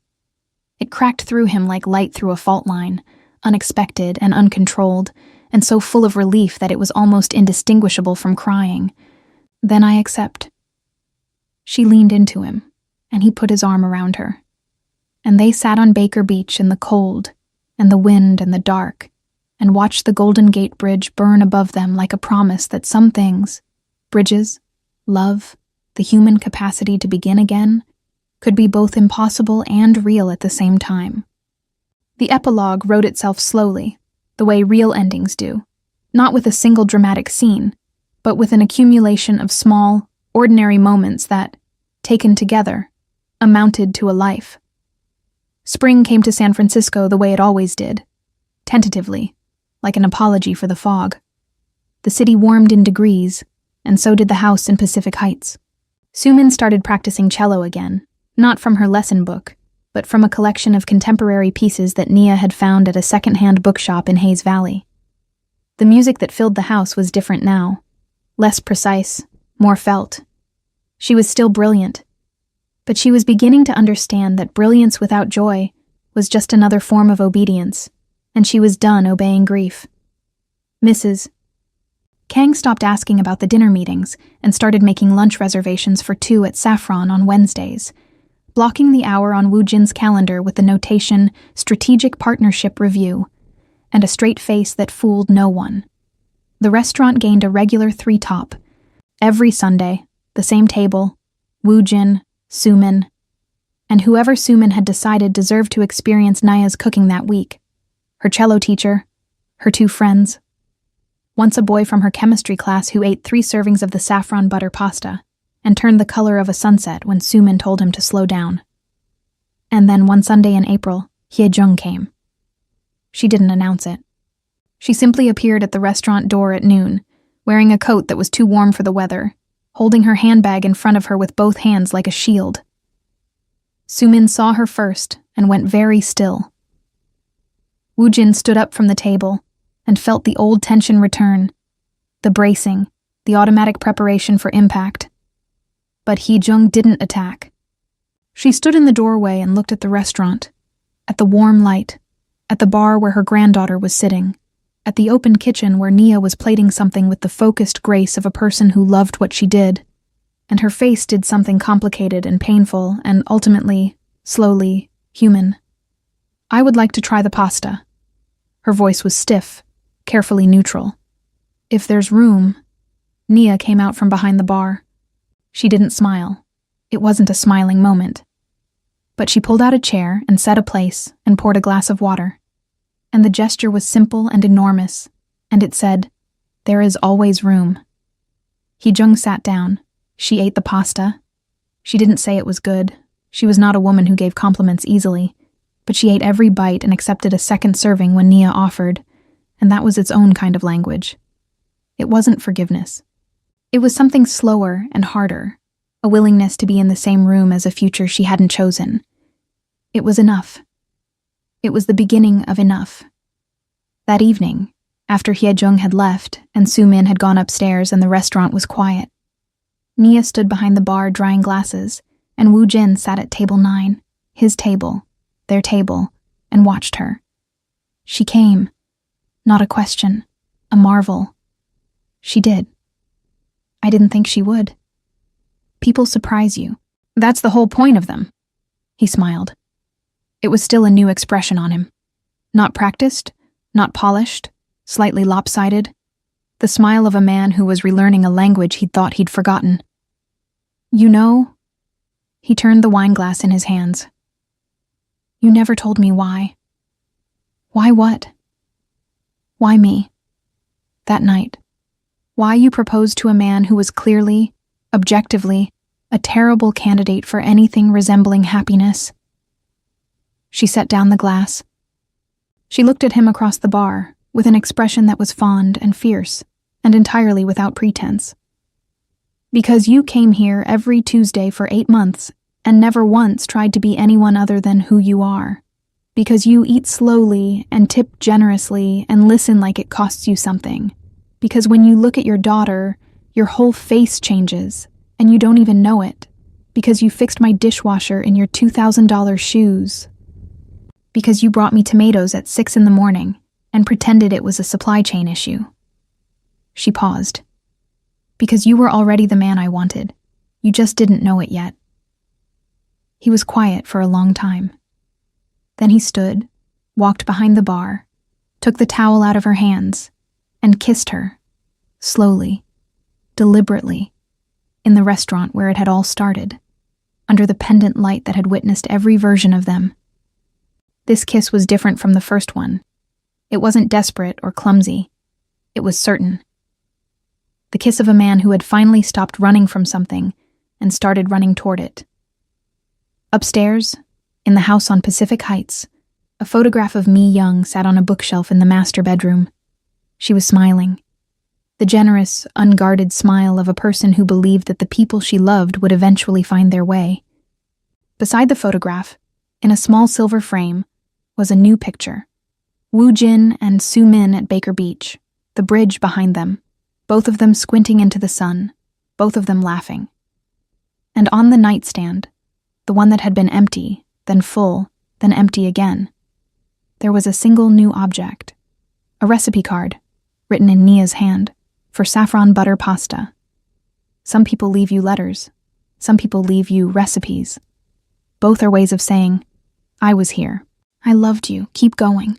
It cracked through him like light through a fault line, unexpected and uncontrolled, and so full of relief that it was almost indistinguishable from crying. "Then I accept." She leaned into him, and he put his arm around her. And they sat on Baker Beach in the cold, and the wind and the dark, and watched the Golden Gate Bridge burn above them like a promise that some things, bridges, love, the human capacity to begin again, could be both impossible and real at the same time. The epilogue wrote itself slowly, the way real endings do, not with a single dramatic scene, but with an accumulation of small, ordinary moments that, taken together, amounted to a life. Spring came to San Francisco the way it always did, tentatively, like an apology for the fog. The city warmed in degrees, and so did the house in Pacific Heights. Sumin started practicing cello again, not from her lesson book, but from a collection of contemporary pieces that Nia had found at a second-hand bookshop in Hayes Valley. The music that filled the house was different now, less precise, more felt. She was still brilliant, but she was beginning to understand that brilliance without joy was just another form of obedience, and she was done obeying grief. Mrs. Kang stopped asking about the dinner meetings and started making lunch reservations for 2 at Saffron on Wednesdays, blocking the hour on Woo Jin's calendar with the notation Strategic Partnership Review, and a straight face that fooled no one. The restaurant gained a regular 3-top. Every Sunday, the same table, Woo Jin, Sumin, and whoever Sumin had decided deserved to experience Naya's cooking that week. Her cello teacher, her 2 friends. Once a boy from her chemistry class who ate 3 servings of the saffron butter pasta, and turned the color of a sunset when Sumin told him to slow down. And then one Sunday in April, Hye-jung came. She didn't announce it. She simply appeared at the restaurant door at noon, wearing a coat that was too warm for the weather, holding her handbag in front of her with both hands like a shield. Sumin saw her first and went very still. Woo-jin stood up from the table and felt the old tension return, the bracing, the automatic preparation for impact. But Hye-jung didn't attack. She stood in the doorway and looked at the restaurant, at the warm light, at the bar where her granddaughter was sitting, at the open kitchen where Nia was plating something with the focused grace of a person who loved what she did, and her face did something complicated and painful and ultimately, slowly, human. "I would like to try the pasta." Her voice was stiff, carefully neutral. "If there's room." Nia came out from behind the bar. She didn't smile. It wasn't a smiling moment. But she pulled out a chair and set a place and poured a glass of water. And the gesture was simple and enormous, and it said, "There is always room." Hye-jung sat down. She ate the pasta. She didn't say it was good. She was not a woman who gave compliments easily, but she ate every bite and accepted a second serving when Nia offered, and that was its own kind of language. It wasn't forgiveness. It was something slower and harder, a willingness to be in the same room as a future she hadn't chosen. It was enough. It was the beginning of enough. That evening, after Hye-jung had left and Sumin had gone upstairs and the restaurant was quiet, Nia stood behind the bar drying glasses, and Woo-jin sat at table 9, his table, their table, and watched her. She came. Not a question, a marvel. She did. I didn't think she would. People surprise you. That's the whole point of them. He smiled. It was still a new expression on him. Not practiced, not polished, slightly lopsided. The smile of a man who was relearning a language he'd thought he'd forgotten. "You know," he turned the wine glass in his hands. "You never told me why." "Why what?" "Why me? That night. Why you proposed to a man who was clearly, objectively, a terrible candidate for anything resembling happiness." She set down the glass. She looked at him across the bar, with an expression that was fond and fierce, and entirely without pretense. "Because you came here every Tuesday for 8 months, and never once tried to be anyone other than who you are. Because you eat slowly, and tip generously, and listen like it costs you something. Because when you look at your daughter, your whole face changes, and you don't even know it. Because you fixed my dishwasher in your $2,000 shoes. Because you brought me tomatoes at 6 in the morning, and pretended it was a supply chain issue." She paused. "Because you were already the man I wanted. You just didn't know it yet." He was quiet for a long time. Then he stood, walked behind the bar, took the towel out of her hands, and kissed her, slowly, deliberately, in the restaurant where it had all started, under the pendant light that had witnessed every version of them. This kiss was different from the first one. It wasn't desperate or clumsy. It was certain. The kiss of a man who had finally stopped running from something and started running toward it. Upstairs, in the house on Pacific Heights, a photograph of Mi Young sat on a bookshelf in the master bedroom. She was smiling. The generous, unguarded smile of a person who believed that the people she loved would eventually find their way. Beside the photograph, in a small silver frame, was a new picture. Woo-jin and Sumin at Baker Beach, the bridge behind them, both of them squinting into the sun, both of them laughing. And on the nightstand, the one that had been empty, then full, then empty again, there was a single new object, a recipe card, written in Nia's hand, for saffron butter pasta. Some people leave you letters. Some people leave you recipes. Both are ways of saying, "I was here. I loved you. Keep going."